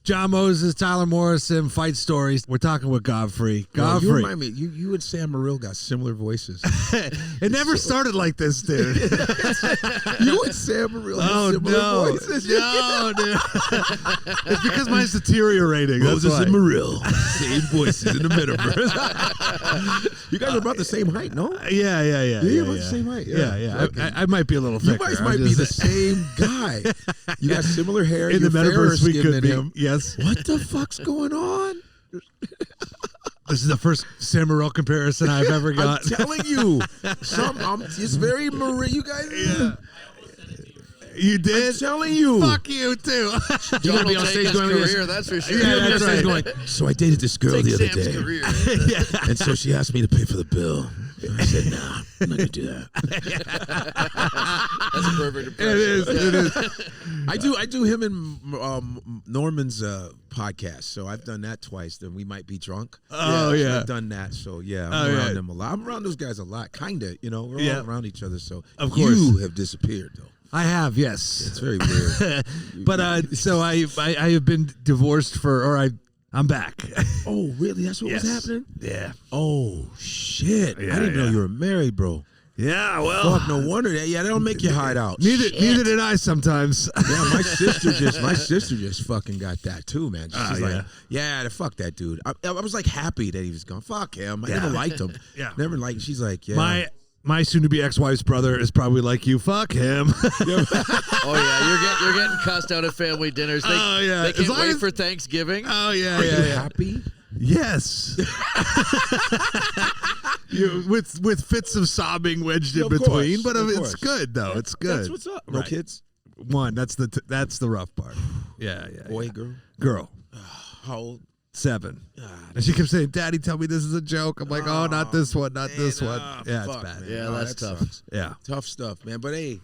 John Moses, Tyler Morrison, Fight Stories. We're talking with Godfrey. Godfrey. You remind me, you and Sam Morril got similar voices. It never started like this, dude. You and Sam Morril have similar voices. No, dude. It's because mine's deteriorating. That's Moses why. and Morril, same voices in the metaverse. You guys are about the same height, no? Yeah. You're about the same height. Yeah. Okay. I might be a little You thicker. guys might be the same guy. You got similar hair. In the metaverse, we could be. Him. Yes. What the fuck's going on? This is the first Sam Morril comparison I've ever got. I'm telling you, it's very Morril. You guys. Yeah. You did? I'm telling you. Fuck you too. You're gonna be on stage going career, that's for sure. Yeah, that's right. Going, so I dated this girl the other Sam's day, career. and so she asked me to pay for the bill. I said, "No, I'm not gonna do that." That's a perfect impression. It is. I do him and Norman's podcast, so I've done that twice. Then we might be drunk. Oh, yeah. I've done that, so yeah, I'm around them a lot. I'm around those guys a lot, kinda. You know, we're all around each other. So of course, you have disappeared though. I have, yes. It's very weird. But so I have been divorced I'm back. Oh, really? That's what was happening? Yeah. Oh, shit. Yeah, I didn't know you were married, bro. Yeah, well. Fuck, no wonder that. Yeah, they don't make you hide out. Neither did I sometimes. Yeah, my sister just fucking got that too, man. She's like, fuck that dude. I was like happy that he was gone. Fuck him. I never liked him. Yeah. Never liked. She's like, yeah. My soon-to-be ex-wife's brother is probably like you. Fuck him. Oh yeah, you're getting cussed out at family dinners. They can't wait for Thanksgiving. Oh yeah, Are you happy? Yes. with fits of sobbing wedged in Of between, course, but of it's course. good though. It's good. That's what's up. No kids? One. That's the rough part. Yeah. Boy, girl? Girl. How old? 7. And she kept saying, "Daddy, tell me this is a joke." I'm like, "Oh, not this one, not this one." Yeah, fuck, it's bad. man. Yeah, that's tough. Sucks. Yeah. Tough stuff, man. But hey,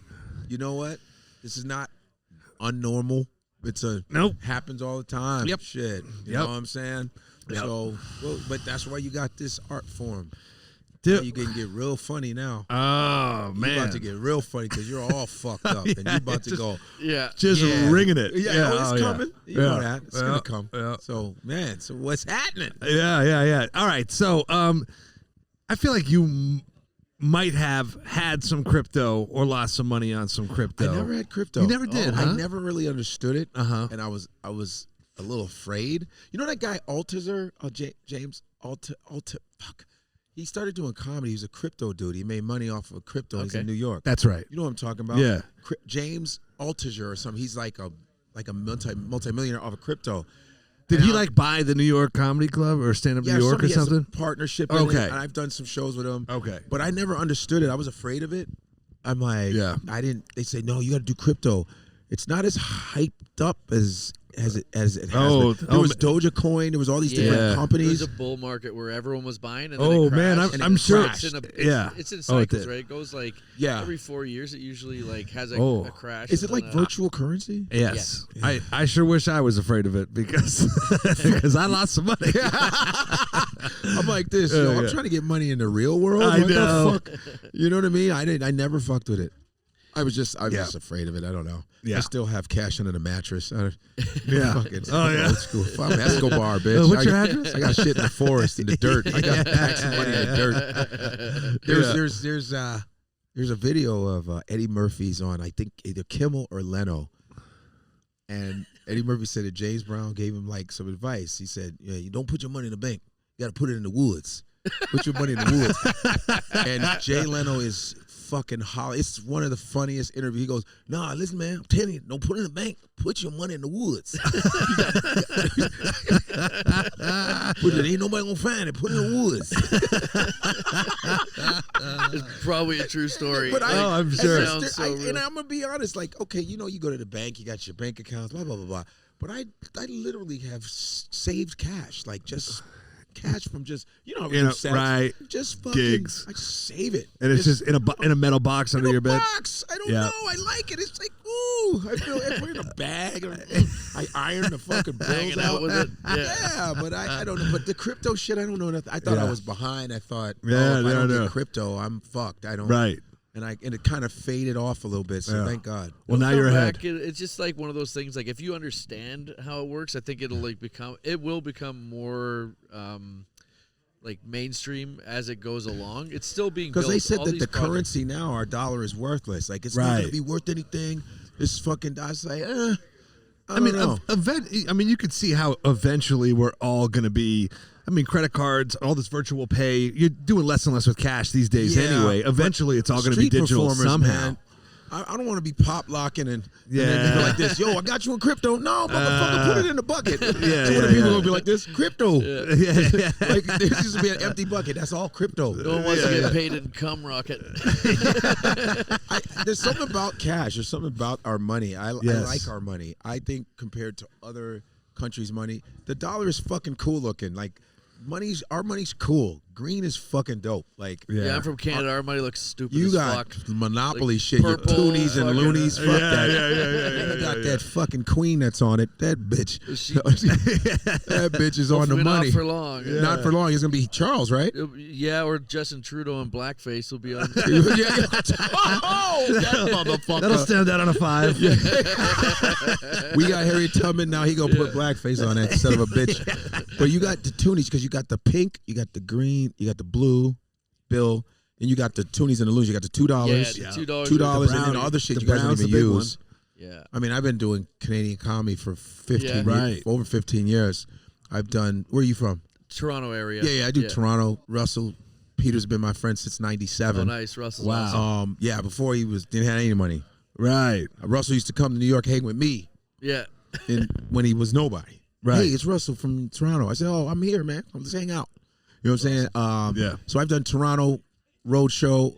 you know what? This is not unnormal. Happens all the time. Yep. Shit. You know what I'm saying? Yep. So, but that's why you got this art form. Dude, you can get real funny now. Oh, man. You're about to get real funny because you're all fucked up and you're about to go. Yeah. Just ringing it. Yeah, it's coming. You know that. It's going to come. Yeah. So, man, what's happening? Yeah. All right. So, I feel like you might have had some crypto or lost some money on some crypto. I never had crypto. You never did, huh? I never really understood it. Uh-huh. And I was a little afraid. You know that guy Altizer? James fuck. He started doing comedy. He was a crypto dude. He made money off of crypto. He's in New York. That's right. You know what I'm talking about? Yeah. James Altizer or something. He's like a multi-millionaire off of crypto. Did he buy the New York Comedy Club or Stand Up New York or something? Has a partnership. In it, and I've done some shows with him. Okay. But I never understood it. I was afraid of it. I'm like, I didn't. They say no. You got to do crypto. It's not as hyped up as it has been. There was Dogecoin. There was all these different companies. There was a bull market where everyone was buying, and then oh it crashed, man, I'm sure. It's in cycles, right? It goes every 4 years. It usually has a crash. Is it like virtual currency? Yes. Yeah. I sure wish I was afraid of it because I lost some money. I'm like this. I'm trying to get money in the real world. I what know. the fuck? You know what I mean? I never fucked with it. I was just afraid of it. I don't know. Yeah. I still have cash under the mattress. Fucking, old school. Fuck, Escobar, bitch. What's your address? I got shit in the forest, in the dirt. I got taxi money in the dirt. There's a video of Eddie Murphy's on, I think, either Kimmel or Leno. And Eddie Murphy said that James Brown gave him some advice. He said, you don't put your money in the bank. You got to put it in the woods. Put your money in the woods. And Jay Leno is fucking holler. It's one of the funniest interviews. He goes, "Nah, listen, man, I'm telling you, don't put it in the bank. Put your money in the woods. Ain't nobody gonna find it. Put it in the woods." It's probably a true story. But I'm sure. And I'm gonna be honest. Okay, you go to the bank, you got your bank accounts, blah blah blah blah. But I literally have saved cash, just cash from just right, just fucking gigs. I just save it, and it's just in a metal box under your bed. Box. I don't know. I like it. It's like ooh. I put it in a bag. I iron the fucking bills out with it. Yeah, but I don't know. But the crypto shit, I don't know nothing. I thought I was behind. I thought, if I don't get crypto, I'm fucked. I don't. Right. and it kind of faded off a little bit. So thank God. Well, now you're ahead. It's just like one of those things. Like if you understand how it works, I think it will become more like mainstream as it goes along. It's still being built. Because they said All that these the projects- currency now, our dollar is worthless. Like it's not gonna be worth anything. This fucking I was like, I mean, don't know. you could see how eventually we're all going to be. I mean, credit cards, all this virtual pay. You're doing less and less with cash these days anyway. Eventually, it's all going to be digital somehow. Man, I don't want to be pop locking and then be like this. Yo, I got you in crypto. No, motherfucker, put it in the bucket. People gonna be like this. Crypto. Like there used to be an empty bucket. That's all crypto. No one wants to get paid in cum rocket. There's something about cash. There's something about our money. I like our money. I think compared to other countries' money, the dollar is fucking cool looking. Like our money's cool. Green is fucking dope. Like I'm from Canada. Our money looks stupid. you as got fuck. monopoly Like shit. Your purple, toonies and fucking- loonies. Fuck that. Yeah. You got that fucking queen that's on it. That bitch. She- That bitch is on the Hopefully money. Not for long. Not for long. It's gonna be Charles, right? Yeah, or Justin Trudeau in blackface will be on. Oh, that motherfucker. That'll stand out on a 5. We got Harriet Tubman now. He gonna put blackface on that son of a bitch. But you got the toonies because you got the pink, you got the green, you got the blue, Bill, and you got the toonies and the loonies. You got the $2, Yeah, the $2, $2, and then the other shit you guys don't even use. Yeah. I mean, I've been doing Canadian comedy for 15 Yeah. years, Right. over 15 years. I've done. Where are you from? Toronto area. Yeah, I do Toronto. Russell Peter's been my friend since '97. Oh, nice. Russell's awesome. Yeah, before he didn't have any money. Right. Russell used to come to New York, hang with me, Yeah. when he was nobody. Right. Hey, it's Russell from Toronto. I said, oh, I'm here, man. Let's hang out. You know what I'm saying? Yeah. So I've done Toronto Roadshow,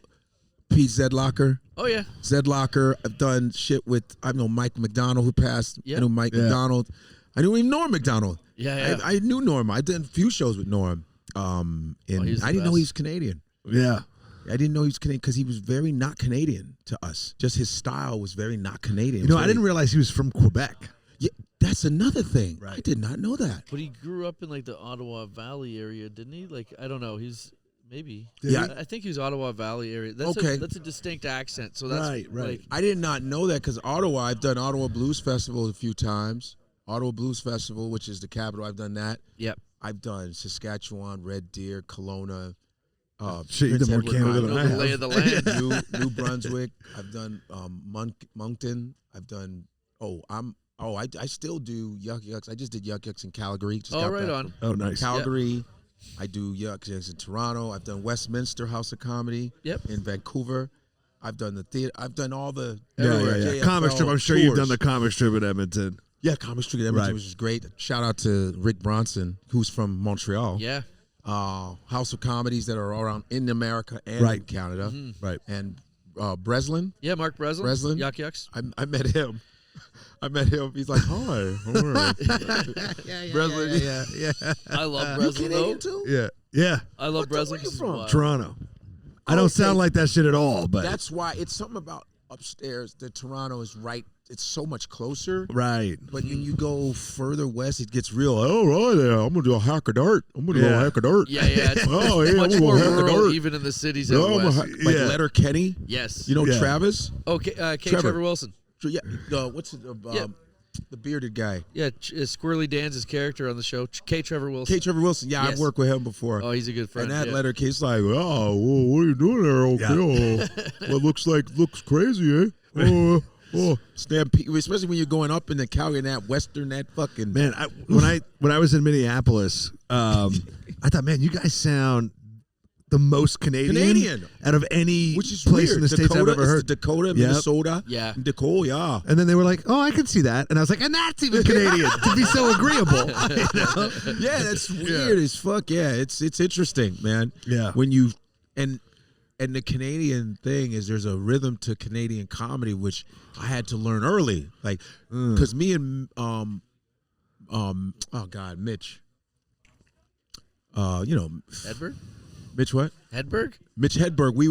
Pete Zedlocker. Oh, yeah. Zedlocker. I've done shit with, I know Mike McDonald who passed. Yeah. I know Mike McDonald. I knew even Norm McDonald. Yeah. I knew Norm. I did a few shows with Norm. I he's the didn't know best. he was Canadian. Yeah. I didn't know he was Canadian because he was very not Canadian to us. Just his style was very not Canadian. You know, I didn't realize he was from Quebec. Yeah, that's another thing. Right. I did not know that. But he grew up in like the Ottawa Valley area, didn't he? Like, I don't know. He's maybe. Yeah. I think he's Ottawa Valley area. That's Okay. that's a distinct accent. So that's Right. like, I did not know that because Ottawa, I've done Ottawa Blues Festival a few times. Ottawa Blues Festival, which is the capital, I've done that. Yep. I've done Saskatchewan, Red Deer, Kelowna. Shit, you Prince did more Edward Canada Island, than I the have. lay of the land. New Brunswick. I've done Moncton. I've done. I still do Yuck Yucks. I just did Yuck Yucks in Calgary. Just Oh, got right back on. Oh, nice. Calgary. I do Yuck Yucks in Toronto. I've done Westminster House of Comedy. Yep. In Vancouver. I've done the theater. I've done all the Yeah. JFL Comic strip. I'm sure you've tours. done the comic strip at Edmonton. Yeah, Comic Street Edmonton, Right. which is great. Shout out to Rick Bronson, who's from Montreal. Yeah. House of Comedies that are all around in America and in Canada. Right. And Breslin, Yeah, Mark Breslin. Breslin? Yuck Yucks. I met him. He's like, hi. Breslin. Yeah. I love You Breslin though. Canadian too? Yeah. Yeah. I love Breslin. where you 'cause from? he's wild. Toronto. I don't Okay. sound like that shit at all, but That's why it's something about upstairs that Toronto is right. It's so much closer. right. But when you go further west, it gets real. Oh, right there. I'm going to do a hack of dirt. I'm going to do a hack of dirt. Yeah, yeah. It's Oh, yeah. much I'm more going to hack of rural, dirt. even in the cities Yeah, out I'm west. gonna like Yeah. Letterkenny. Yes. You know Yeah. Travis? Okay, K. Trevor. Trevor Wilson. Yeah. What's it? The bearded guy. Yeah, Squirrely Dan's his character on the show. K. Trevor Wilson. K. Trevor Wilson. Yeah, Yes. I've worked with him before. Oh, he's a good friend. and that yeah. letter case like, oh, well, what are you doing there? Okay, well, looks crazy, eh? Stampede, especially when you're going up in the Calgary, that western, that fucking Man, when I was in Minneapolis, I thought, man, you guys sound the most Canadian Canadian. out of any which is place weird. in the States I've Dakota, ever it's heard. Dakota, Yep. Minnesota, Yeah. Dakota, yeah. And then they were like, "Oh, I can see that," and I was like, "And that's even Canadian to be so agreeable." You know? Yeah, that's weird as fuck. Yeah, it's interesting, man. Yeah. When you and the Canadian thing is there's a rhythm to Canadian comedy which I had to learn early, like because me and Mitch, Hedberg? Mitch what? Hedberg? Mitch Hedberg. We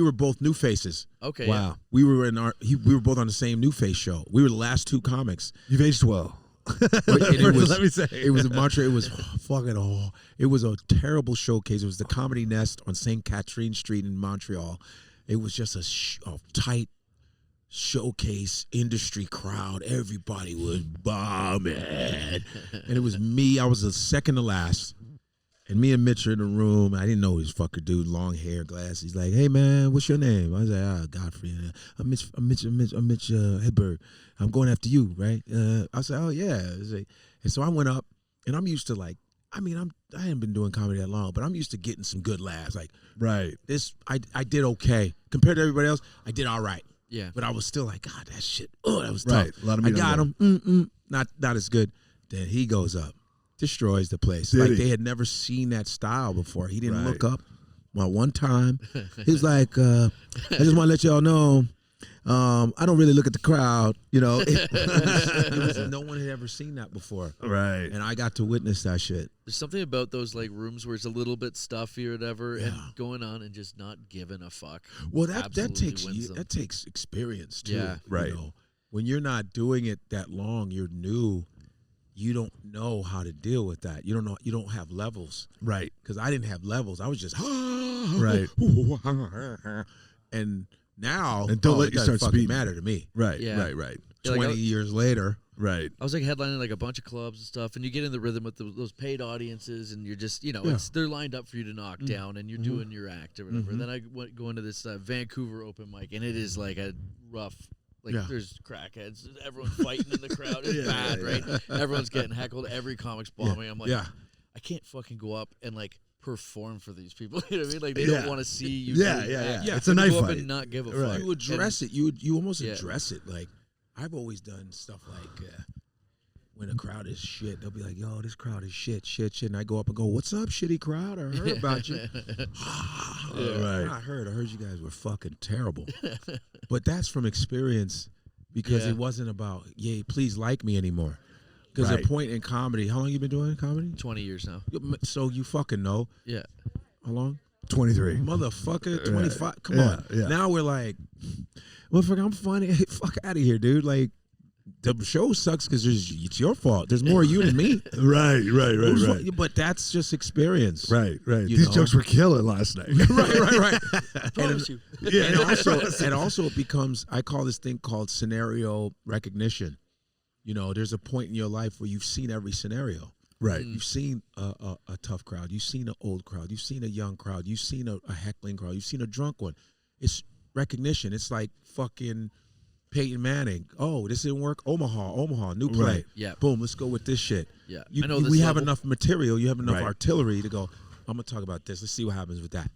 were both New Faces. Okay. Wow, We were we were both on the same New Face show. We were the last two comics. you've aged well. Let me say, It was in Montreal. It was fucking. It was a terrible showcase. It was the Comedy Nest on St. Catherine Street in Montreal, It was just a tight showcase industry crowd. Everybody was bombing. And it was me. I was the second to last. And me and Mitch are in the room. I didn't know he was fucker dude, long hair, glasses. He's like, "Hey man, what's your name?" I was like, Godfrey. I'm Mitch Hedberg. I'm going after you, right? I said, "Oh yeah." And so I went up, and I'm used to I haven't been doing comedy that long, but I'm used to getting some good laughs. Like, right. I did okay compared to everybody else. I did all right. Yeah. But I was still like, God, that shit. Oh, that was Right. tough. A lot of I meat got on him. Not as good. Then he goes up, destroys the place. Did like he? they had never seen that style before. He didn't Right. look up. Well, one time, he's like, I just want to let y'all know, I don't really look at the crowd. You know, no one had ever seen that before. Right. And I got to witness that shit. There's something about those like rooms where it's a little bit stuffy or whatever, and going on and just not giving a fuck. Well, that absolutely wins them. takes experience too. Yeah. Right. You know? When you're not doing it that long, you're new. You don't know how to deal with that. You don't know. You don't have levels. Right. Because I didn't have levels. I was just Right. And now, And don't let it you doesn't start fucking speaking. matter to me. Right. Yeah. Right. Yeah, like 20 years later. Right. I was like headlining like a bunch of clubs and stuff, and you get in the rhythm with those paid audiences, and you're just, they're lined up for you to knock down, and you're doing your act or whatever. Then I go into this Vancouver open mic, and it is like a rough. There's crackheads, everyone's fighting in the crowd. It's bad, right? Everyone's getting heckled. Every comic's bombing. I'm like, I can't fucking go up and like perform for these people. You know what I mean? Like they don't want to see you. Yeah. It's a You knife go up fight. and not give a Right. fuck. You address it. You almost address it. Like, I've always done stuff like when a crowd is shit, they'll be like, "Yo, this crowd is shit." And I go up and go, "What's up, shitty crowd? I heard about you." Right. I heard you guys were fucking terrible. But that's from experience, because it wasn't about, please like me anymore. Because Right. a point in comedy, how long you been doing comedy? 20 years now. So you fucking know. Yeah. How long? 23. Motherfucker, 25. Come on. Yeah. Now we're like, motherfucker, I'm funny. Hey, fuck out of here, dude. Like, the show sucks because it's your fault. There's more of you than me. Right. But that's just experience. Right. You These know? jokes were killing last night. right. Promise you. And also it becomes, I call this thing called scenario recognition. There's a point in your life where you've seen every scenario. Right. You've seen a tough crowd. You've seen an old crowd. You've seen a young crowd. You've seen a heckling crowd. You've seen a drunk one. It's recognition. It's like fucking Peyton Manning. Oh, this didn't work. Omaha, new play. Right. Yeah. Boom, let's go with this shit. Yeah. You, I know this we have level. enough material. You have enough Right. artillery to go, I'm going to talk about this. Let's see what happens with that.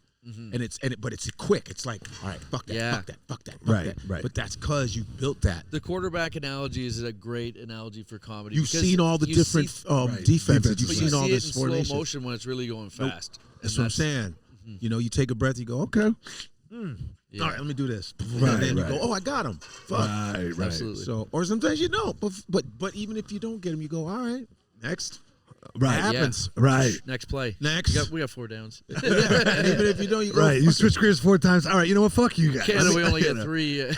But it's quick. It's like, all right, fuck that, fuck that. Right. But that's because you built that. The quarterback analogy is a great analogy for comedy. You've because seen all the you different Right. defenses. Defenses, You've but seen you all see this it in slow formation. motion when it's really going fast. That's what I'm saying. You take a breath, you go, okay. Yeah. All right, let me do this. Right, And then you right. go, oh, I got him. Fuck. Right. Absolutely. So, or sometimes you don't. But even if you don't get him, you go, all right, next. Right. It happens. Right. Next play. Next. We got 4 downs. And even if you don't, you go, Right. You fuck switch careers 4 times. All right. You know what? Fuck you guys. Canada, we only get 3.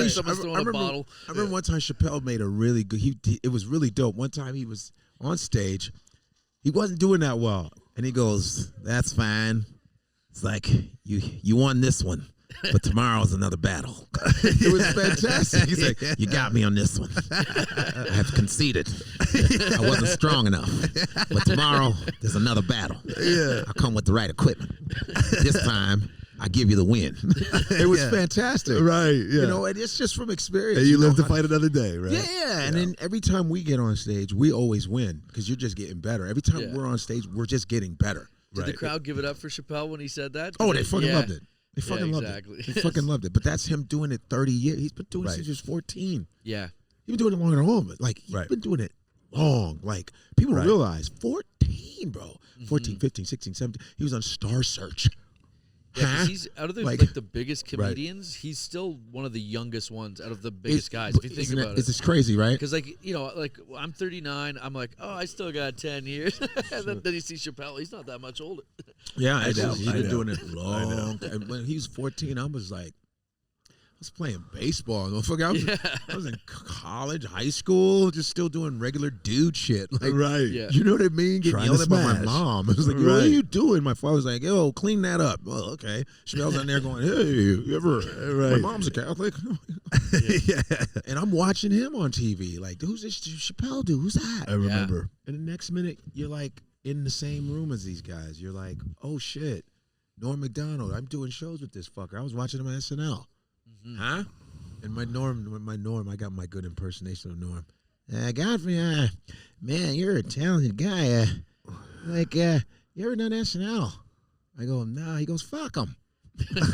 Someone's throwing a bottle. I remember one time Chappelle made a really good. It was really dope. One time he was on stage, he wasn't doing that well, and he goes, "That's fine. It's like you won this one, but tomorrow's another battle." It was fantastic. He's like, "You got me on this one. I have conceded. I wasn't strong enough, but tomorrow there's another battle. I'll come with the right equipment. This time I give you the win." It was fantastic. Right. Yeah. And it's just from experience. And you live to how- fight another day, right? Yeah. And then every time we get on stage, we always win because you're just getting better. Every time we're on stage, we're just getting better. Did the crowd give it up for Chappelle when he said that? Oh, they fucking loved it. They fucking loved exactly. it. They fucking loved it. But that's him doing it 30 years. He's been doing it since he was 14. Yeah. He's been doing it longer than all of it. Like, he's been doing it long. Like, people don't realize 14, bro. 14, 15, 16, 17. He was on Star Search. Yeah, 'cause he's out of the the biggest comedians. He's still one of the youngest ones out of the biggest guys. If you think about it, It's crazy, right? because I'm 39. I'm like, oh, I still got 10 years. And then you see Chappelle. He's not that much older. Yeah, I know. he's been doing it long. And when he was 14, I was like, was playing baseball. I was in college, high school, just still doing regular dude shit. Like, right. Yeah. You know what I mean? Getting Trying yelled to at by my smash. mom. I was like, what are you doing? My father was like, yo, clean that up. Well, okay. Chappelle's in there going, hey, you ever? My mom's a Catholic. Yeah. And I'm watching him on TV. Like, who's this Chappelle dude? Who's that? I remember. And the next minute, you're like in the same room as these guys. You're like, oh shit, Norm Macdonald. I'm doing shows with this fucker. I was watching him on SNL. Huh? And my Norm, I got my good impersonation of Norm. Godfrey, man, you're a talented guy. You ever done SNL? I go, no. He goes, fuck them. He goes,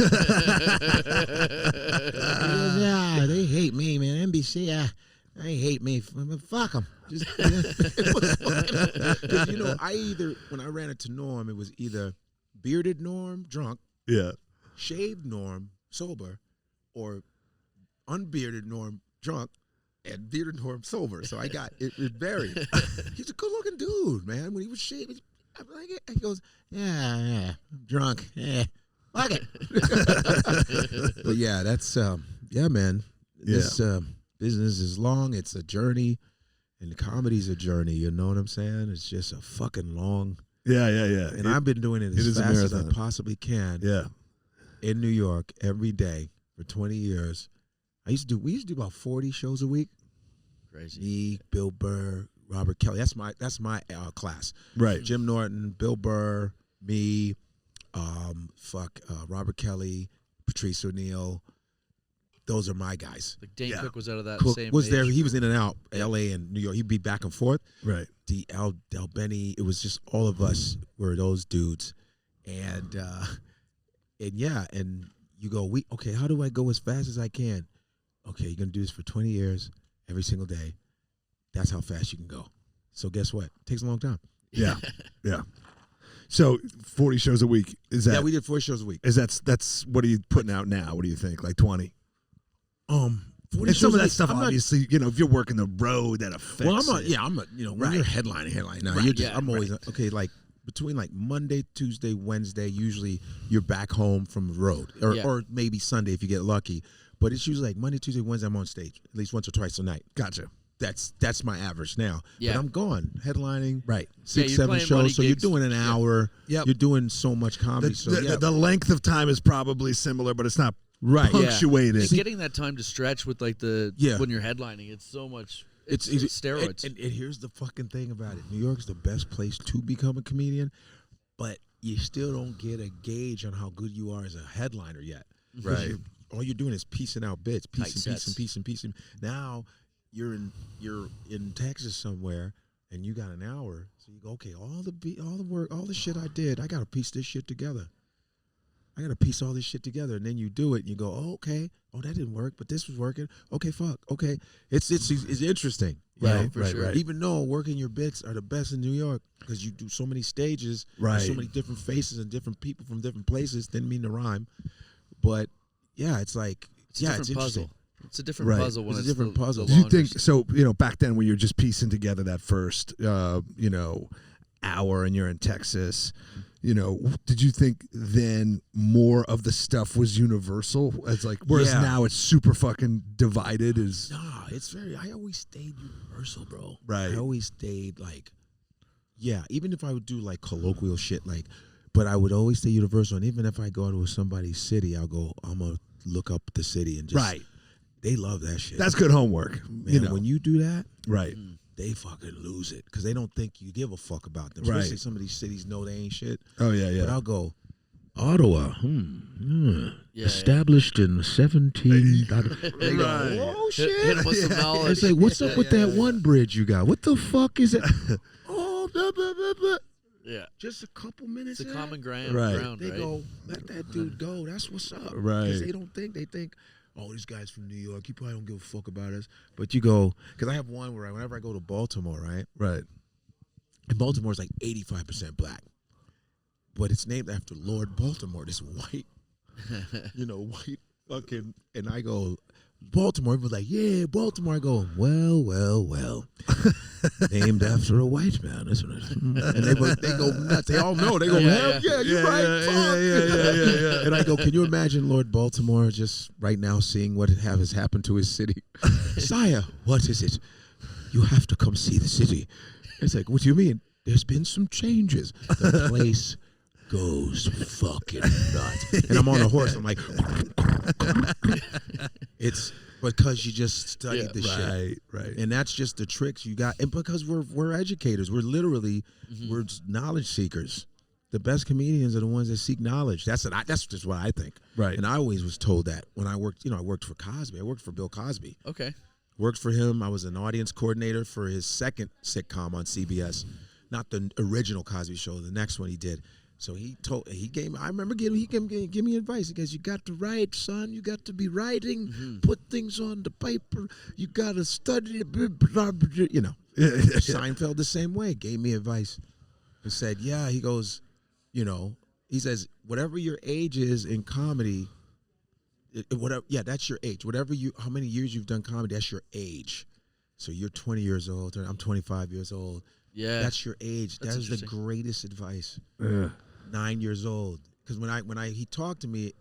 yeah, they hate me, man. NBC, they hate me. Fuck them. Because when I ran into Norm, it was either bearded Norm, drunk, shaved Norm, sober, or unbearded Norm, drunk, and bearded Norm, sober. So I got it varied. He's a good-looking dude, man. When he was shaved, I'm like, he goes, yeah, I'm drunk, fuck it. But yeah, that's man. This business is long. It's a journey, and comedy's a journey. You know what I'm saying? It's just a fucking long. Yeah. And I've been doing it as fast as I possibly can. Yeah. In New York every day for 20 years. We used to do about 40 shows a week. Crazy. Me, Bill Burr, Robert Kelly. That's my class. Right. Jim Norton, Bill Burr, me, Robert Kelly, Patrice O'Neill. Those are my guys. Like Dane Cook was out of that Cook same was age. there. He was in and out, L.A. and New York. He'd be back and forth. Right. Del Benny. It was just all of us were those dudes, and you go, okay, how do I go as fast as I can? Okay, you're gonna do this for 20 years, every single day. That's how fast you can go. So guess what? It takes a long time. Yeah. Yeah. So 40 shows a week, is that? Yeah, we did 4 shows a week. That's what are you putting out now? What do you think? Like 20? 40 And some of that stuff, I'm not- obviously, if you're working the road, that affects. Well, it. when you're headlining now, Right. I'm always okay. Like between like Monday, Tuesday, Wednesday, usually you're back home from the road, or maybe Sunday if you get lucky. But it's usually like Monday, Tuesday, Wednesday. I'm on stage at least once or twice a night. Gotcha. That's my average now. Yeah. But I'm gone headlining. Right. 6, you're 7 playing money shows. So you're gigs. doing an hour. Yep. You're doing so much comedy. The length of time is probably similar, but it's not right. punctuated. And getting that time to stretch with like when you're headlining, it's so much. It's steroids. And here's the fucking thing about it. New York's the best place to become a comedian, but you still don't get a gauge on how good you are as a headliner yet. Right. All you're doing is piecing out bits, piecing. Now you're in Texas somewhere, and you got an hour, so you go, okay, all the work, all the shit I did, I got to piece this shit together. I got to piece all this shit together, and then you do it, and you go, oh, okay, oh, that didn't work, but this was working. Okay, fuck, okay, it's interesting, Yeah, for sure. Even though working your bits are the best in New York because you do so many stages, Right. so many different faces and different people from different places. Didn't mean to rhyme, but yeah, it's like It's a different it's interesting. puzzle. It's a different Right. puzzle when It's it's a different the puzzle. Do you longer think so? Back then when you're just piecing together that first, hour, and you're in Texas, did you think then more of the stuff was universal? As like, whereas Yeah. now it's super fucking divided. Is Nah, it's very. I always stayed universal, bro. Right. I always stayed like, yeah. Even if I would do like colloquial shit, but I would always stay universal. And even if I go to somebody's city, I'll go. I'm gonna look up the city and just. right. They love that shit. That's good homework. Man, when you do that, right. they fucking lose it because they don't think you give a fuck about them. Right. Especially some of these cities know they ain't shit. Oh yeah. But I'll go. Ottawa, established in 17. They go, Right. oh shit! hit 'em with some knowledge. It's like, what's up with that one bridge you got? What the fuck is it? Oh, blah, blah, blah, blah. Yeah, Just a couple minutes. it's a in, common ground. Right. They go, let that dude go. That's what's up. Right. Because they think, oh, this guy's from New York. He probably don't give a fuck about us. But you go, because I have one where whenever I go to Baltimore, right? Right. And Baltimore's like 85% black. But it's named after Lord Baltimore, this white, white fucking. And I go, Baltimore. Everyone's like, yeah, Baltimore. I go, well. Named after a white man, isn't it? And they go nuts. They all know. They go, hell yeah, you're right. Yeah. And I go, can you imagine Lord Baltimore just right now seeing what has happened to his city? Sire, what is it? You have to come see the city. It's like, what do you mean? There's been some changes. The place goes fucking nuts. And I'm on a horse. I'm like, it's because you just studied the shit. Right. And that's just the tricks you got. And because we're educators. We're literally, we're knowledge seekers. The best comedians are the ones that seek knowledge. That's just what I think. Right. And I always was told that when I worked, I worked for Cosby. I worked for Bill Cosby. Okay. Worked for him. I was an audience coordinator for his second sitcom on CBS. Not the original Cosby Show, the next one he did. So I remember he gave me advice. He goes, you got to write, son. You got to be writing. Put things on the paper. You got to study. Seinfeld the same way. Gave me advice. He said, yeah, he goes, he says, whatever your age is in comedy, that's your age. How many years you've done comedy, that's your age. So you're 20 years old. I'm 25 years old. Yeah. That's your age. That is the greatest advice. Yeah. 9 years old, because he talked to me,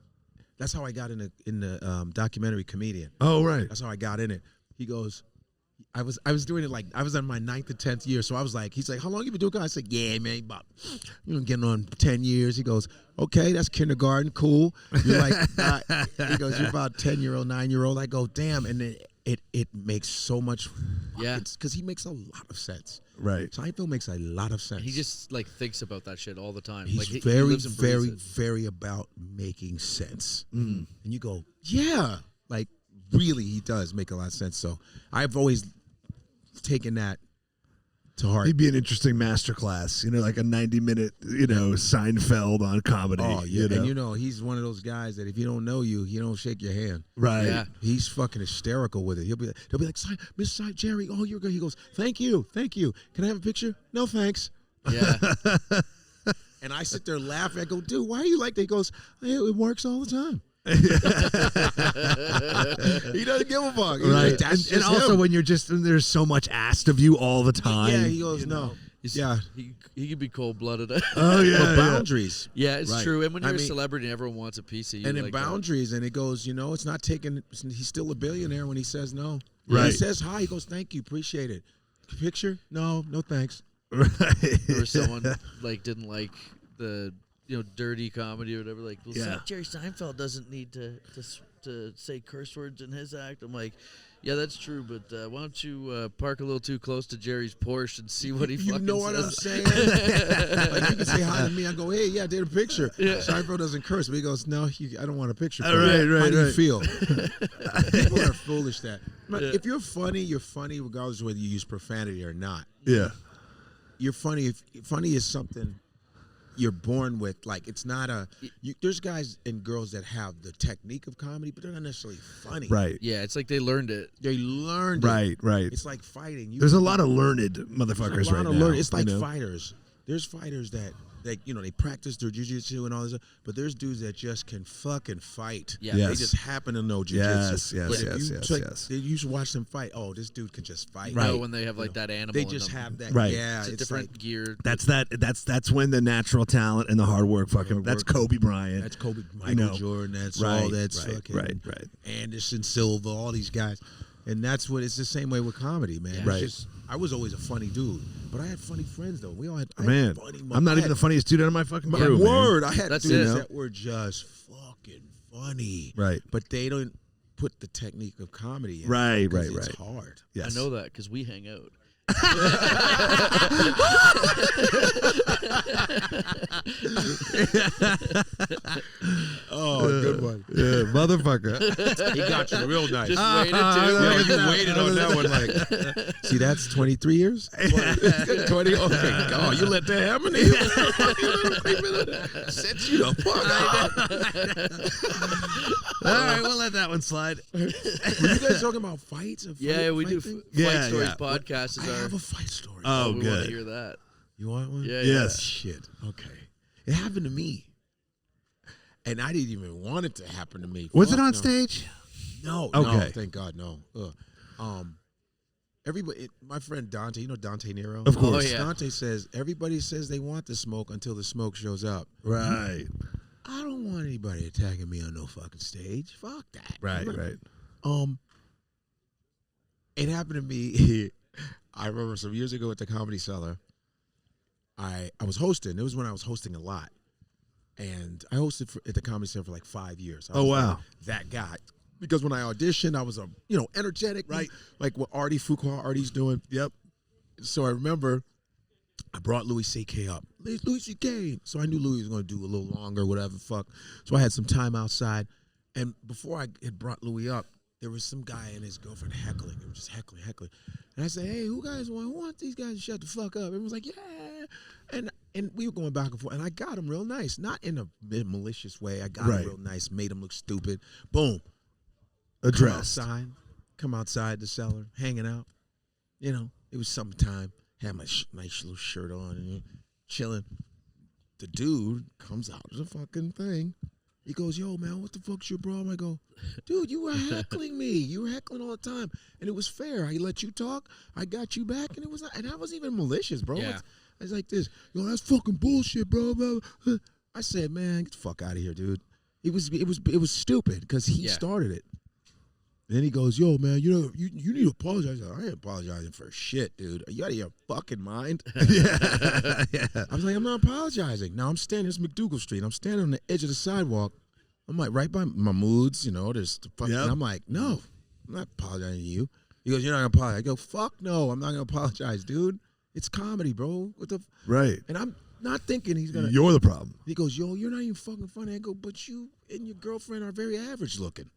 that's how I got in the documentary Comedian. Oh right, that's how I got in it. He goes, I was doing it like I was in my 9th or 10th year, so I was like, he's like, how long you been doing comedy? I said, yeah, man, about getting on 10 years. He goes, okay, that's kindergarten, cool. You're like, he goes, you're about 10-year-old, 9-year-old. I go, damn, and then it makes so much, because he makes a lot of sense. Right. Seinfeld makes a lot of sense. He just thinks about that shit all the time. He's he very, lives and breathes very, it. very about making sense. And you go, yeah. Like, really, he does make a lot of sense. So I've always taken that to heart. He'd be an interesting masterclass, like a 90-minute, Seinfeld on comedy. Oh, yeah. And he's one of those guys that if he don't know you, he don't shake your hand. Right. Yeah. He's fucking hysterical with it. He'll be like, Miss Jerry, oh, you're good. He goes, thank you. Can I have a picture? No, thanks. Yeah. And I sit there laughing. I go, dude, why are you like that? He goes, it works all the time. He doesn't give a fuck. Right. Like, that's and also him. when there's so much asked of you all the time. Yeah, he goes, no. Yeah. He can be cold-blooded. Oh, yeah. But boundaries. Yeah, it's Right. true. And when you're a celebrity and everyone wants a piece of you. And in boundaries, and it goes, it's not taking, he's still a billionaire when he says no. Right. He says hi, he goes, thank you, appreciate it. Picture? No thanks. Right. Or someone didn't like the dirty comedy or whatever. Like, well, Jerry Seinfeld doesn't need to say curse words in his act. I'm like, yeah, that's true, but why don't you park a little too close to Jerry's Porsche and see what he fucking says? You know what I'm saying? Like, you can say hi to me. I go, hey, yeah, I did a picture. Yeah. Seinfeld doesn't curse, but he goes, no, I don't want a picture. Right. How do you feel? People are foolish that. If you're funny regardless of whether you use profanity or not. Yeah. You're funny. Funny is something you're born with. Like, it's not there's guys and girls that have the technique of comedy, but they're not necessarily funny. Right. Yeah, it's like they learned it. They learned it. Right. It's like fighting. There's a lot of learned motherfuckers right now. It's like fighters. There's fighters that they practice their jiu-jitsu and all this, but there's dudes that just can fucking fight. Yeah. Yes. They just happen to know jiu-jitsu. Yes. You should watch them fight. Oh, this dude can just fight. Right. When they have that animal. They in just them. have that. Right. Yeah, it's a different gear. That's when the natural talent and the hard work that's Kobe Bryant. That's Kobe, Michael Jordan. That's all. That's fucking right. Anderson Silva. All these guys. And that's what it's the same way with comedy, man. Yeah. Right. I was always a funny dude, but I had funny friends though. I had Man, funny. I'm not even the funniest dude out of my fucking crew. Word, man. I had dudes that were just fucking funny. Right. But they don't put the technique of comedy in. Right. It's hard. Yes. I know that because we hang out. Oh, good one. Yeah, motherfucker. He got you real nice. Just waited too. Yeah, you waited on that one. Like, see, that's 23 years. 20. Okay. Oh, you let that happen? Set you the fuck up. All right, we'll let that one slide. Were you guys talking about fights? Yeah, we do. Fight Stories podcast is I have a fight story. Oh, we good. want to hear that. You want one? Yeah. Yes. Shit. Okay. It happened to me. And I didn't even want it to happen to me. Was it on stage? No, Okay. no, thank God, no. Everybody, my friend Dante, you know Dante Nero? Of course. Oh, yeah. Dante says, everybody says they want the smoke until the smoke shows up. Right. I don't want anybody attacking me on no fucking stage. Fuck that. Right. It happened to me. I remember some years ago at the Comedy Cellar. I was hosting. It was when I was hosting a lot, and I hosted at the Comedy Cellar for like 5 years. I was wow. that guy. Because when I auditioned, I was energetic, right? Like what Artie's doing. Yep. So I remember I brought Louis C.K. up. Louis C.K. So I knew Louis was going to do a little longer, whatever, fuck. So I had some time outside. And before I had brought Louis up, there was some guy and his girlfriend heckling. They were just heckling. And I said, hey, who want these guys to shut the fuck up? Everyone was like, yeah. And we were going back and forth. And I got him real nice. Not in a malicious way. I got him real nice, made him look stupid. Boom. Addressed. Come outside the cellar, hanging out. You know, it was summertime. Had my nice little shirt on and chilling. The dude comes out of the fucking thing. He goes, yo, man, what the fuck's your problem? I go, dude, you were heckling me. You were heckling all the time. And it was fair. I let you talk. I got you back. And it was not, and I wasn't even malicious, bro. Yeah. I was like this. Yo, that's fucking bullshit, bro. I said, man, get the fuck out of here, dude. It was stupid because he started it. Then he goes, yo, man, you need to apologize. I ain't apologizing for shit, dude. Are you out of your fucking mind? Yeah. I was like, I'm not apologizing. Now I'm standing, it's McDougal Street. I'm standing on the edge of the sidewalk. I'm like, right by my moods, there's the fucking, and I'm like, no, I'm not apologizing to you. He goes, you're not going to apologize. I go, fuck no, I'm not going to apologize, dude. It's comedy, bro. What the Right. And I'm not thinking he's going to. You're the problem. He goes, yo, you're not even fucking funny. I go, but you and your girlfriend are very average looking.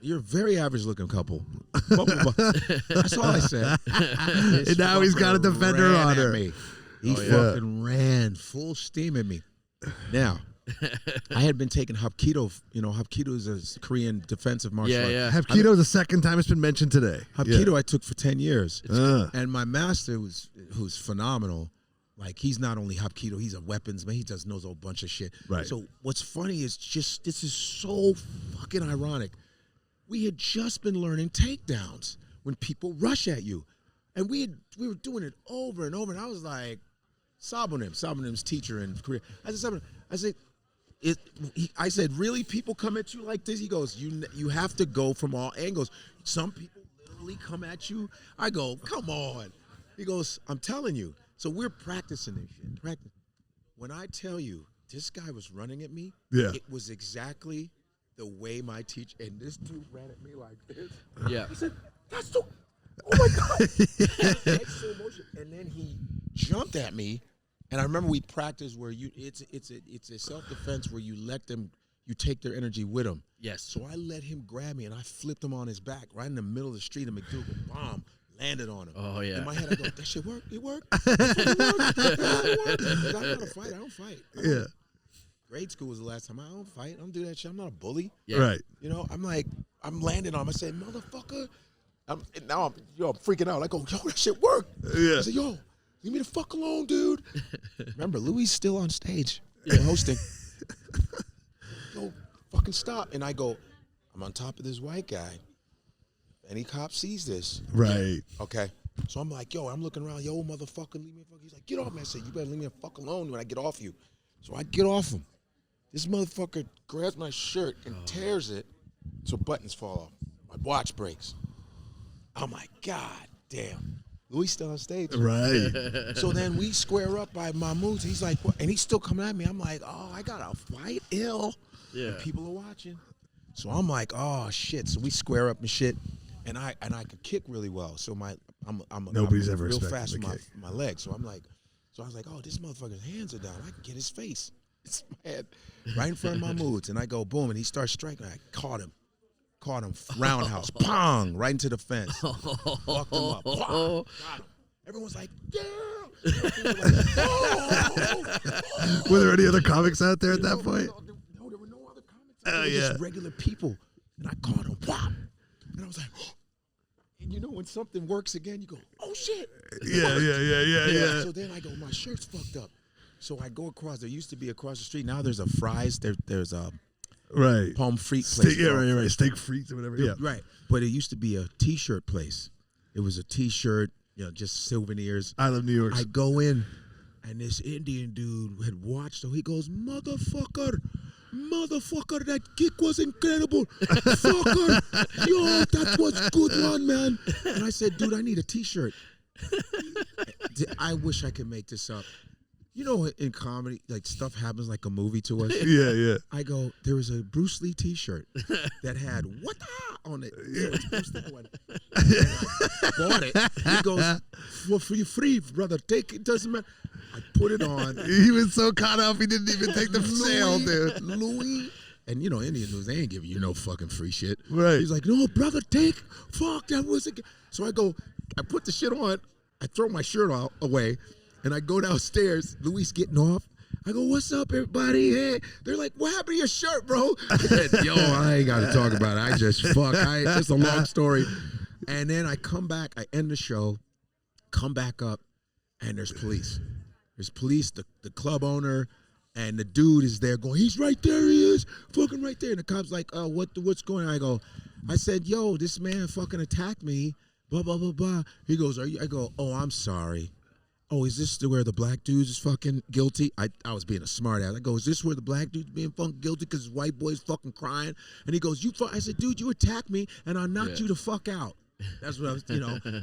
You're a very average looking couple. That's all I said. And now he's got a defender on her. He fucking ran full steam at me. Now, I had been taking Hapkido. Hapkido is a Korean defensive martial art. Yeah. Hapkido is the second time it's been mentioned today. Hapkido I took for 10 years. And my master, who's phenomenal, like, he's not only Hapkido, he's a weapons man. He knows a whole bunch of shit. Right. So what's funny is just, this is so fucking ironic. We had just been learning takedowns when people rush at you. And we were doing it over and over. And I was like, Sabonim's teacher in Korea. I said, really? People come at you like this? He goes, you have to go from all angles. Some people literally come at you. I go, come on. He goes, I'm telling you. So we're practicing this shit. When I tell you, this guy was running at me, it was exactly the way my teacher, and this dude ran at me like this. Yeah. I said, that's so, oh my God. That's so emotional. And then he jumped at me, and I remember we practiced where it's a self-defense where you take their energy with them. Yes. So I let him grab me, and I flipped him on his back right in the middle of the street of McDougal. Bomb. Landed on him. Oh, yeah. In my head, I go, that shit worked. It worked. It worked. It worked. I'm not a fight. I don't fight. Yeah. Grade school was the last time. I don't fight. I don't do that shit. I'm not a bully. Yeah. Right. I'm landing on him. I said, motherfucker. I'm freaking out. I go, yo, that shit worked. Yeah. I said, yo, leave me the fuck alone, dude. Remember, Louis is still on stage hosting. Yo, fucking stop. And I go, I'm on top of this white guy. Any cop sees this. Right. Okay. So I'm like, yo, I'm looking around. Yo, motherfucker, leave me the fuck. He's like, get off me. I said, you better leave me the fuck alone when I get off you. So I get off him. This motherfucker grabs my shirt and tears it so buttons fall off. My watch breaks. I'm like, God damn. Louis still on stage. Right. So then we square up by Mahmoud's. He's like, what? And he's still coming at me. I'm like, oh, I got to fight ill. Yeah. And people are watching. So I'm like, oh, shit. So we square up and shit. And I could kick really well, so Nobody's I'm ever real expected fast to with kick. my legs. So I was like, oh, this motherfucker's hands are down. I can get his face. It's my head right in front of my moods, and I go boom, and he starts striking. I caught him, roundhouse, pong, right into the fence, fucked him up, got him. Everyone's like, yeah. Were there any other comics out there at that point? No, there were no other comics. There were just regular people, and I caught him, whop, and I was like. And when something works again, you go, oh, shit. Yeah. So then I go, my shirt's fucked up. So I go across. There used to be across the street. Now there's a Fry's. There's Right. Pommes frites place. Yeah, right. Steak frites or whatever. Yeah. Right. But it used to be a T-shirt place. It was a T-shirt, just souvenirs. I love New York. I go in, and this Indian dude had watched, so he goes, motherfucker, that kick was incredible. Fucker, yo, that was good one, man. And I said, dude, I need a T-shirt. I wish I could make this up. In comedy, like stuff happens like a movie to us. Yeah. I go, there was a Bruce Lee T-shirt that had "what" on it. Yeah, it's Bruce Lee one. I bought it. He goes, "For free, brother. Take it. Doesn't matter." I put it on. He was so caught up, he didn't even take the sale, dude. Louis. And Indian news, they ain't giving you no fucking free shit. Right. He's like, no, brother, take. Fuck, that was it. So I put the shit on. I throw my shirt away. And I go downstairs, Luis getting off. I go, what's up, everybody? Hey. They're like, what happened to your shirt, bro? I said, yo, I ain't got to talk about it. It's just a long story. And then I come back, I end the show, come back up, and there's police. There's police, the club owner, and the dude is there going, he's right there, he is, fucking right there. And the cop's like, what's going on? I said, yo, this man fucking attacked me, blah, blah, blah, blah. He goes, I go, oh, I'm sorry. Oh, is this where the black dude's is fucking guilty? I was being a smart ass. I go, is this where the black dude's being fucking guilty because his white boy's fucking crying? And he goes, I said, dude, you attacked me and I knocked you the fuck out. That's what I was, I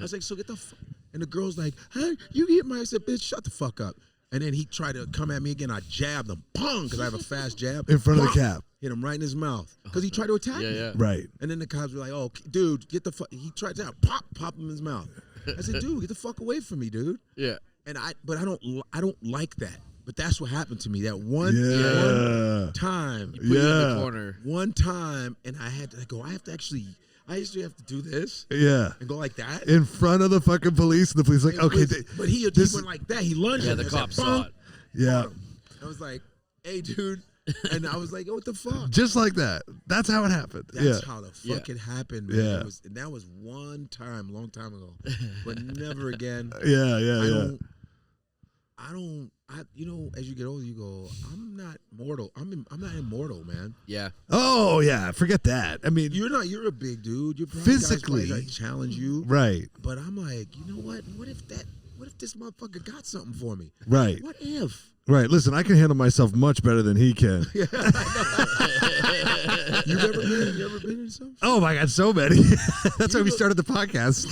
was like, so get the fuck. And the girl's like, hey, you hit my, I said, bitch, shut the fuck up. And then he tried to come at me again. I jabbed him, pong, because I have a fast jab. In front of the cab. Hit him right in his mouth because he tried to attack me. Yeah. Right. And then the cops were like, oh, dude, get the fuck. He tried to pop him in his mouth. I said, dude, get the fuck away from me, dude. Yeah. And I don't like that. But that's what happened to me. That one time. You put you in the corner. One time, and I actually have to do this. Yeah. And go like that. In front of the fucking police, and the police like, okay. But he went like that. He lunged. Yeah, the cops saw it. Yeah. I was like, hey, dude. And I was like, oh, what the fuck? Just like that. That's how it happened. That's how the fuck it happened, man. Yeah. And that was one time, long time ago. But never again. Yeah. As you get older, you go, I'm not mortal. I'm not immortal, man. Yeah. Oh, yeah. Forget that. I mean, you're a big dude. You're probably physically guys challenge you. Right. But I'm like, you know what? What if this motherfucker got something for me? Right. What if? Right. Listen, I can handle myself much better than he can. Yeah, I know. You ever been in something? Oh my God, so many. That's why we started the podcast.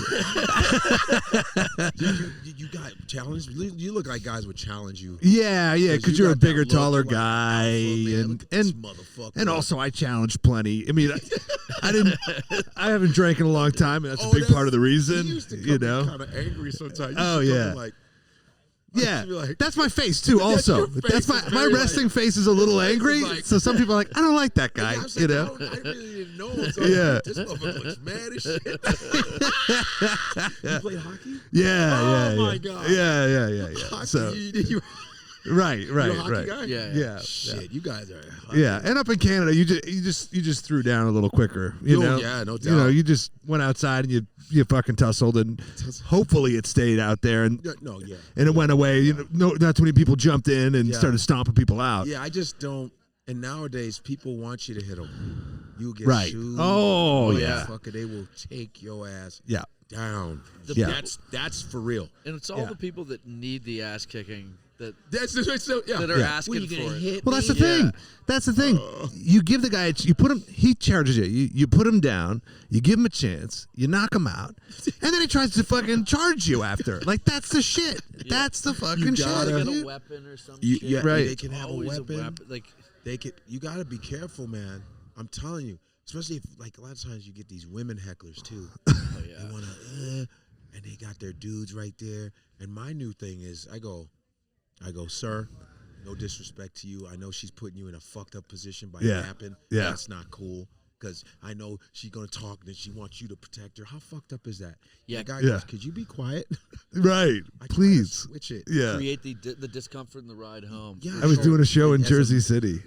You got challenged? You look like guys would challenge you. Yeah, because you're a bigger, taller like, guy, and also I challenged plenty. I mean, I haven't drank in a long time, and that's a big part of the reason. You used to come kind of angry sometimes. Like, yeah, that's my face too. Also, that's my resting face is a little angry. So some people are like, I don't like that guy. I really didn't know. So this motherfucker looks mad as shit. You played hockey? Yeah. Oh my God. Yeah. Hockey, So right. You're a hockey guy? Yeah. Shit, you guys are. Yeah, and up in Canada, you just threw down a little quicker. You know? Yeah, no doubt. You just went outside and you fucking tussled, and hopefully it stayed out there, and and it went away. Not too many people jumped in and started stomping people out. Yeah, I just don't. And nowadays, people want you to hit them. You get sued. Oh yeah, motherfucker, they will take your ass. Down. That's for real. And it's all the people that need the ass kicking that that are asking for it. Well, that's the thing. That's the thing. You give the guy, you put him, he charges you. You put him down, you give him a chance, you knock him out, and then he tries to fucking charge you after. Like, that's the shit. That's the fucking shit. They get a weapon or something. Right. They can have a weapon. Like, you got to be careful, man. I'm telling you. Especially if, like, a lot of times you get these women hecklers, too. They want to, and they got their dudes right there. And my new thing is, I go, sir, no disrespect to you. I know she's putting you in a fucked up position by napping. Yeah. That's not cool. Because I know she's going to talk and she wants you to protect her. How fucked up is that? Yeah. The guy goes, could you be quiet? Right. Please. Switch it. Yeah. Create the discomfort in the ride home. Yeah. I was doing a show in Jersey City.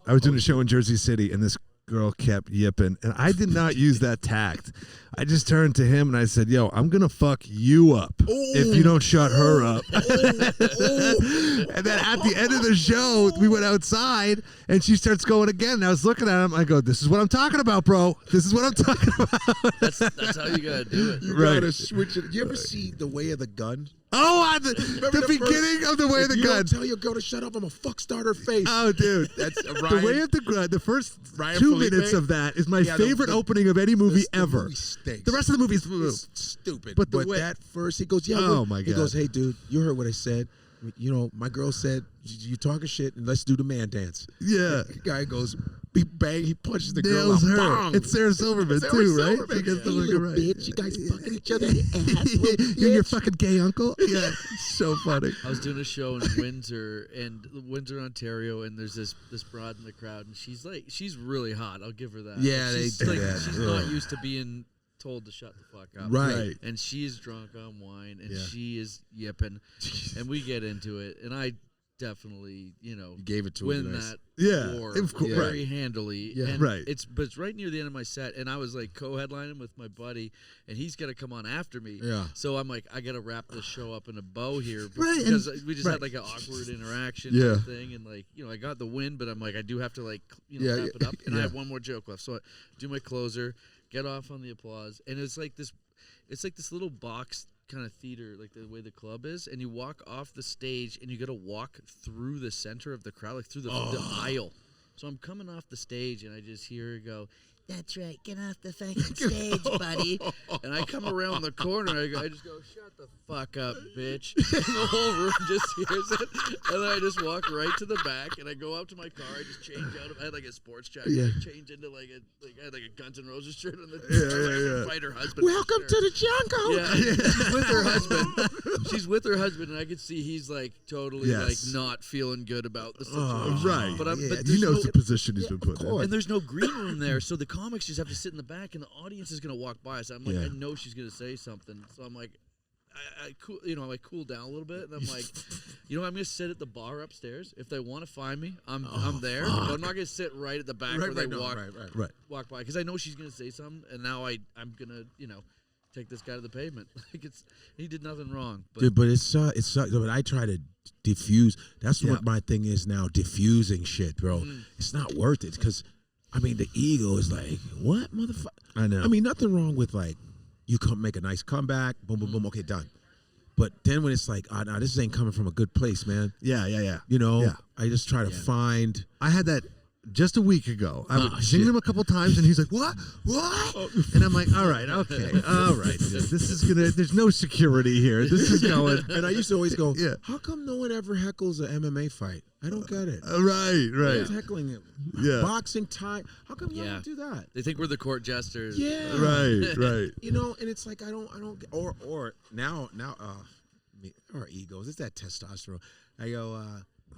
I was doing a show in Jersey City, and this girl kept yipping, and I did not use that tact. I just turned to him and I said, "Yo, I'm gonna fuck you up if you don't shut her up." And then at the end of the show, we went outside, and she starts going again. And I was looking at him. I go, "This is what I'm talking about, bro. This is what I'm talking about." That's how you gotta do it. You Right. gotta switch it. You ever see The Way of the Gun? Oh, the beginning of The Way of the You Gun. don't tell your girl to shut up, I'm a fuck starter face. Oh, dude, That's The Way of the Gun. The first Ryan 2 Felipe? minutes of that is my Yeah, favorite opening of any movie the ever. movie stinks. The rest of the movie is It's stupid. But But, the way- that first, he goes, yeah. Oh, what-" my He God. goes, hey, dude, you heard what I said. You know, my girl said, you talking shit, and let's do the man dance. Yeah. The guy goes, he bang, he punches the Nails girl her. out. Bang. It's Sarah Silverman Sarah too, right? Silverman. She gets the Hey, look little right. bitch, you guys fucking each other in the ass, little You're your bitch. fucking gay uncle. Yeah, so funny. I was doing a show in Windsor, Ontario, and there's this broad in the crowd, and she's really hot. I'll give her that. Yeah, they she's, do like, that. She's Yeah. not used to being told to shut the fuck up. Right. And she is drunk on wine, and Yeah. she is yipping, and we get into it, and I definitely, You gave it to her win nice. that Yeah, war of course. very Right. handily. Yeah. And Right. but it's right near the end of my set, and I was like co-headlining with my buddy, and he's got to come on after me. Yeah. So I'm like, I got to wrap this show up in a bow here, Right, because and- we just right. had like an awkward interaction Yeah. kind of thing, and like, I got the win, but I'm like, I do have to like, Yeah, wrap it up, and I yeah. have one more joke left, so I do my closer, get off on the applause, and it's like this little box kind of theater, like the way the club is, and you walk off the stage and you got to walk through the center of the crowd, like through the aisle. So I'm coming off the stage and I just hear her go, "That's right, get off the fucking stage, buddy." And I come around the corner, I just go, "Shut the fuck up, bitch." And the whole room just hears it. And then I just walk right to the back and I go out to my car. I just change out of, I had like a sports jacket. Yeah. I change into I had like a Guns N' Roses shirt on the yeah. fight her husband. Welcome to the jungle. Yeah, she's with her husband. She's with her husband, and I could see he's like totally Yes. like not feeling good about the situation. Oh, right. But yeah. but He there's knows no, the position he's been of put in. course. and there's no green room there, so the comics just have to sit in the back, and the audience is gonna walk by us. I'm like, Yeah. I know she's gonna say something, so I'm like, I cool, I cool down a little bit, and I'm like, I'm gonna sit at the bar upstairs. If they want to find me, I'm there. But I'm not gonna sit right at the back where they Right. walk by, because I know she's gonna say something, and now I'm gonna take this guy to the pavement. Like he did nothing wrong. But Dude, but it's but I try to diffuse. That's Yeah. what my thing is now, diffusing shit, bro. It's not worth it, because I mean the ego is like, what, motherfucker? I know. I mean, nothing wrong with like you come make a nice comeback, boom, boom, boom, okay, done. But then when it's like, nah, this ain't coming from a good place, man. Yeah. Yeah. I just try to find. I had that just a week ago. I would sing shit. him a couple times, and he's like, "What? And I'm like, "All right, okay, all right. Dude. This is gonna. There's no security here. This is going." And I used to always go, Yeah. how come no one ever heckles an MMA fight? I don't get it. Right. Who's heckling it? Yeah. Boxing time. How come you Yeah. don't do that? they think we're the court jesters. Yeah. Right. And it's like I don't or now our egos, it's that testosterone. I go,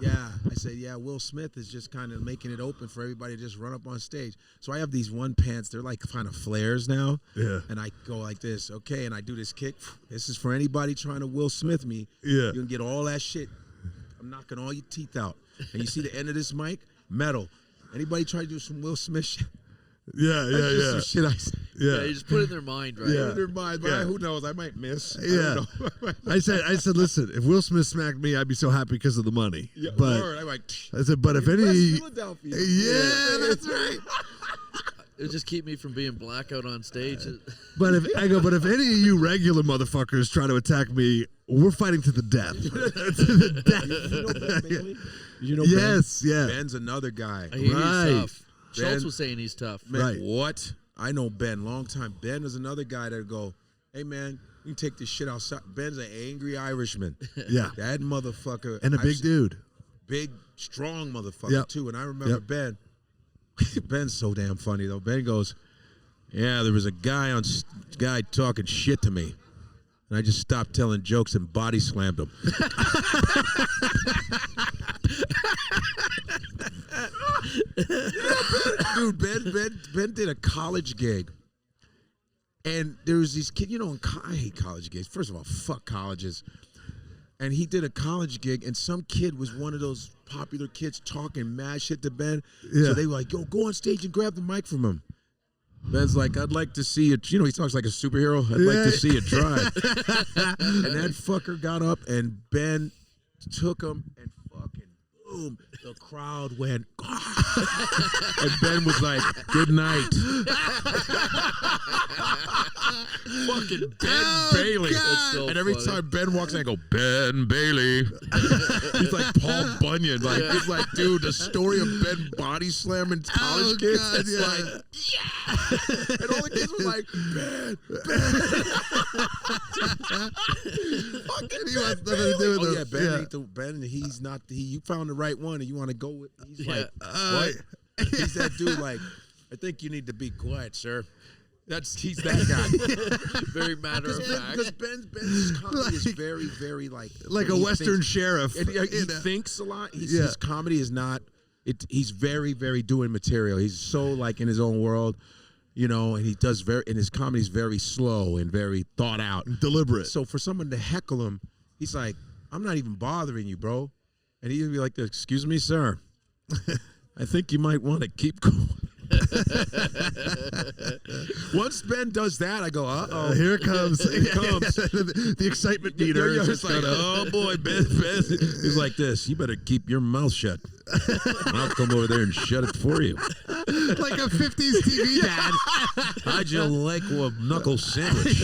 I say, Will Smith is just kind of making it open for everybody to just run up on stage. So I have these one pants, they're like kind of flares now. Yeah. And I go like this, okay, and I do this kick. This is for anybody trying to Will Smith me. Yeah. You can get all that shit. I'm knocking all your teeth out. And you see the end of this mic? Metal. Anybody try to do some Will Smith shit? Yeah. That's just some shit I say. Yeah, you just put it in their mind, right? Yeah. In their mind, but Yeah. who knows? I might miss. I Yeah. don't know. I said, listen, if Will Smith smacked me, I'd be so happy because of the money. Yeah, But word. I'm like, I said, but if West any, Philadelphia. yeah, that's right. It would just keep me from being blackout on stage. But if any of you regular motherfuckers try to attack me, we're fighting to the death. To the death. You know Ben Bailey? You know Yes, Ben? yeah. Ben's another guy. I hear Right. he's tough. Ben- Schultz was saying he's tough. Man, Right. what? I know Ben, long time. Ben is another guy that go, hey man, you can take this shit outside. Ben's an angry Irishman. Yeah. That motherfucker. And a big dude. Big, strong motherfucker Yep. too. And I remember Yep. Ben. Ben's so damn funny though. Ben goes, yeah, there was a guy talking shit to me. And I just stopped telling jokes and body slammed him. Dude, Ben did a college gig. And there was these kids, I hate college gigs. First of all, fuck colleges. And he did a college gig, and some kid was one of those popular kids talking mad shit to Ben. Yeah. So they were like, yo, go on stage and grab the mic from him. Ben's like, I'd like to see it. You know, he talks like a superhero. I'd like to see it try. And that fucker got up, and Ben took him, and fucking boom, the crowd went, and Ben was like, good night. Fucking Ben Bailey. So and every funny. time Ben walks in, I go, Ben Bailey. He's like Paul Bunyan. Like, it's like, dude, the story of Ben body slamming college kids. God, It's like, yeah. And all the kids were like, Ben. Fucking He wants nothing to Bailey. do with Oh him. yeah, Ben Yeah. ain't the Ben. He's not. You found the right one, and you want to go with. He's Yeah. like, what? He's that dude. Like, I think you need to be quiet, sir. He's that guy. Very matter of fact. Because Ben's comedy is very, very like Like a he Western thinks- sheriff. and he you know. thinks a lot. Yeah. His comedy is not. He's very, very doing material. He's so like in his own world, you know, and he does and his comedy is very slow and very thought out, Deliberate. So for someone to heckle him, he's like, "I'm not even bothering you, bro," and he'd be like, "Excuse me, sir, I think you might want to keep going." Once Ben does that, I go, uh-oh. Here it comes. Here it comes. The excitement meter. Yeah, is it's just like, kinda- oh boy, Ben. He's like this. You better keep your mouth shut. I'll come over there and shut it for you. like a 50s TV dad. How'd you like a knuckle sandwich?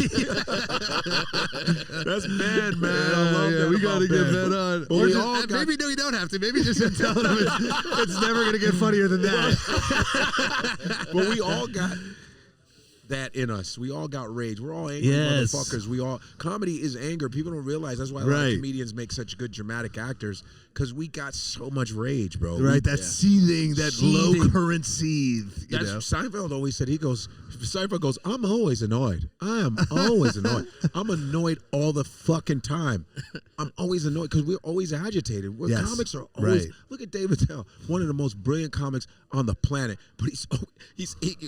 That's Ben, man. I love that we about got to get Ben. Ben on. But Or we just, all got- maybe no, you don't have to. Maybe just tell him it's never going to get funnier than that. But we all got that in us. We all got rage. We're all angry Yes. motherfuckers. Comedy is anger. People don't realize that's why a lot Right. of comedians make such good dramatic actors, because we got so much rage, bro. Right, that seething, that low Seething. current seethe. You That's know? Seinfeld always said. Seinfeld goes, I'm always annoyed. I am always annoyed. I'm annoyed all the fucking time. I'm always annoyed because we're always agitated. Yes, Comics are always. right. Look at David Tell, one of the most brilliant comics on the planet. But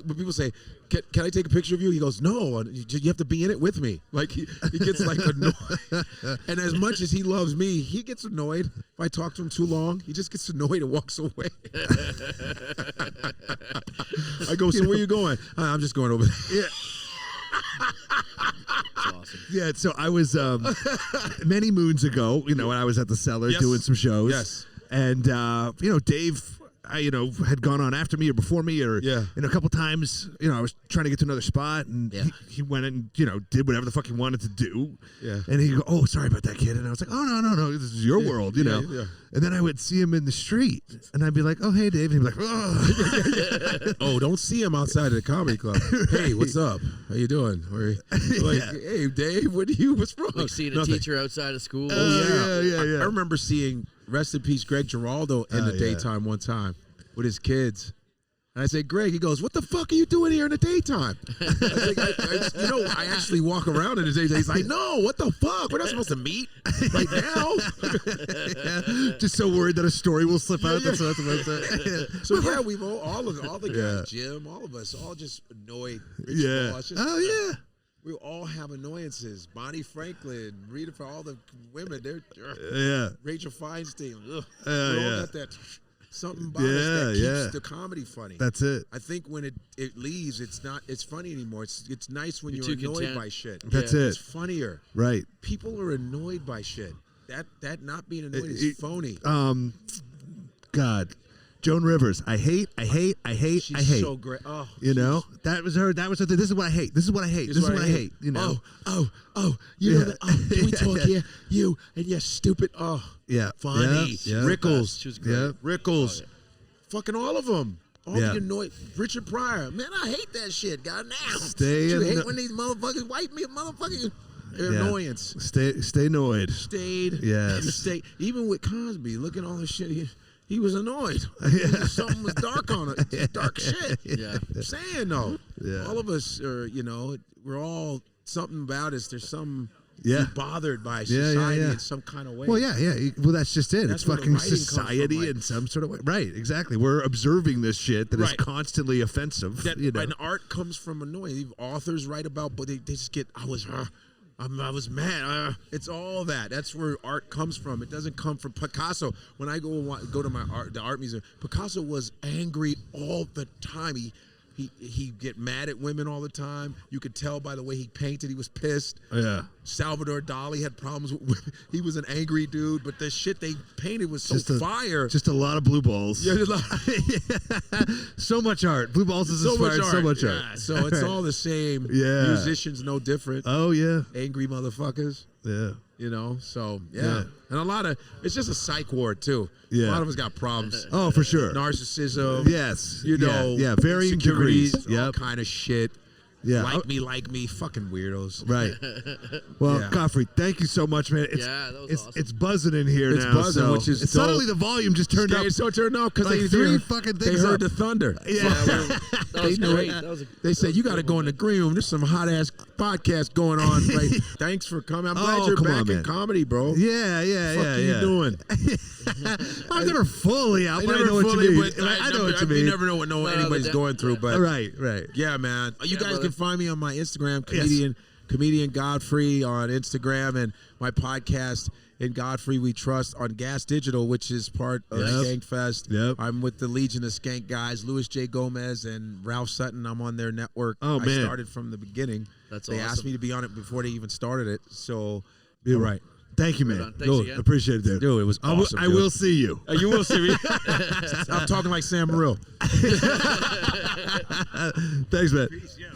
when people say, can I take a picture of you? He goes, no, you have to be in it with me. Like he gets like annoyed. And as much as he loves me, he gets annoyed if I talk to him too long. He just gets annoyed and walks away. I go, so where you going? I'm just going over there. Yeah. That's awesome. Yeah, so I was many moons ago, when I was at the Cellar Yes. doing some shows. Yes. And, Dave, had gone on after me or before me or, Yeah. a couple times, I was trying to get to another spot and Yeah. he went and, did whatever the fuck he wanted to do. Yeah. And he'd go, oh, sorry about that, kid. And I was like, oh, no, this is your world, yeah. And then I would see him in the street and I'd be like, oh, hey, Dave. And he'd be like, oh. Oh, don't see him outside of the comedy club. Hey, what's up? How you doing? Like, hey, Dave, what's wrong? Like seeing a Nothing. teacher outside of school. Oh, yeah. I remember seeing, rest in peace, Greg Giraldo in the daytime one time with his kids. And I said, Greg, he goes, what the fuck are you doing here in the daytime? I was like, I actually walk around in the daytime. He's like, no, what the fuck? We're not supposed to meet right now. Just so worried that a story will slip out. Yeah. That's what I'm saying. So yeah, we've all the guys, Yeah. Jim, all of us, all just annoyed. Rich Yeah. Boss, just- Oh, yeah. We all have annoyances. Bonnie Franklin, Rita, for all the women, they're Yeah. Rachel Feinstein. Ugh. Yeah, we all yeah. got that something about us that keeps Yeah. the comedy funny. That's it. I think when it leaves, it's funny anymore. It's nice when You're you're too annoyed content. by shit. That's it. It's funnier. Right. People are annoyed by shit. That not being annoyed is phony. God. Joan Rivers. I hate. She's so great. Oh, That was her. That was her. This is what I hate. This is what I hate. This is what I hate. You know Yeah. that, can we talk here? You and your stupid. Oh, Yeah. funny. Yeah. Rickles. She was great. Yeah. Rickles. Fucking all of them. All Yeah. the annoyed. Richard Pryor. Man, I hate that shit. God damn. Stay you in hate the- when these motherfuckers wipe me, motherfucking Yeah. annoyance. Stay annoyed. Stayed. Yes. You stay. Even with Cosby, look at all the shit. He was annoyed. Something was dark on it. Dark shit. Yeah. I'm saying though. Yeah. All of us are, we're all something about us. There's some Yeah. bothered by Yeah, society yeah. in some kind of way. Well, yeah. Well, that's just it. That's it's where the fucking writing comes from, society like- in some sort of way. Right. Exactly. We're observing this shit that is Right. constantly offensive. And art comes from annoying. Authors write about, but they just get. I was mad. It's all that. That's where art comes from. It doesn't come from Picasso. When I go to the art museum, Picasso was angry all the time. He get mad at women all the time. You could tell by the way he painted. He was pissed. Yeah. Salvador Dali had problems with he was an angry dude, but the shit they painted was so fire. Just a lot of blue balls. Yeah, so much art. Blue balls is inspired so much art. Yeah, so it's all the same. Yeah. Musicians no different. Oh yeah. Angry motherfuckers. Yeah. You know, so yeah. And a lot of it's just a psych ward too. Yeah. A lot of us got problems. Oh, for sure. Narcissism. Yes. You know. Yeah. Varying insecurities, degrees. all kind of shit. Yeah. Like me, fucking weirdos. Right. Well, Yeah. Godfrey, thank you so much, man. Yeah, that was awesome. It's buzzing in here It's now. buzzing, so which is it's dope. suddenly the volume just turned up. So it turned out because Like they three heard, fucking they things heard up. the thunder. Yeah. That was knew great. it. That was a, They said you got to go in the green room. There's some hot ass podcast going on. Right? Thanks for coming. I'm glad you're come back on, in man. comedy, bro. Yeah. What are you doing? I'm never fully out, I but I never know what fully, you mean. but I know what you mean. You never know what anybody's going through, but Right. yeah, man. You guys brother. can find me on my Instagram, Yes. comedian Godfrey on Instagram, and my podcast In Godfrey We Trust on Gas Digital, which is part of Yep. Skankfest. Yep. I'm with the Legion of Skank guys, Louis J. Gomez and Ralph Sutton. I'm on their network. Oh, I man. started from the beginning. That's They awesome. asked me to be on it before they even started it. So, You're right. Thank you, Right man. on. Thanks Cool. again. Appreciate it, dude. Dude, it was awesome. I will see you. You will see me. I'm talking like Sam Morril. Thanks, man. Peace, yeah.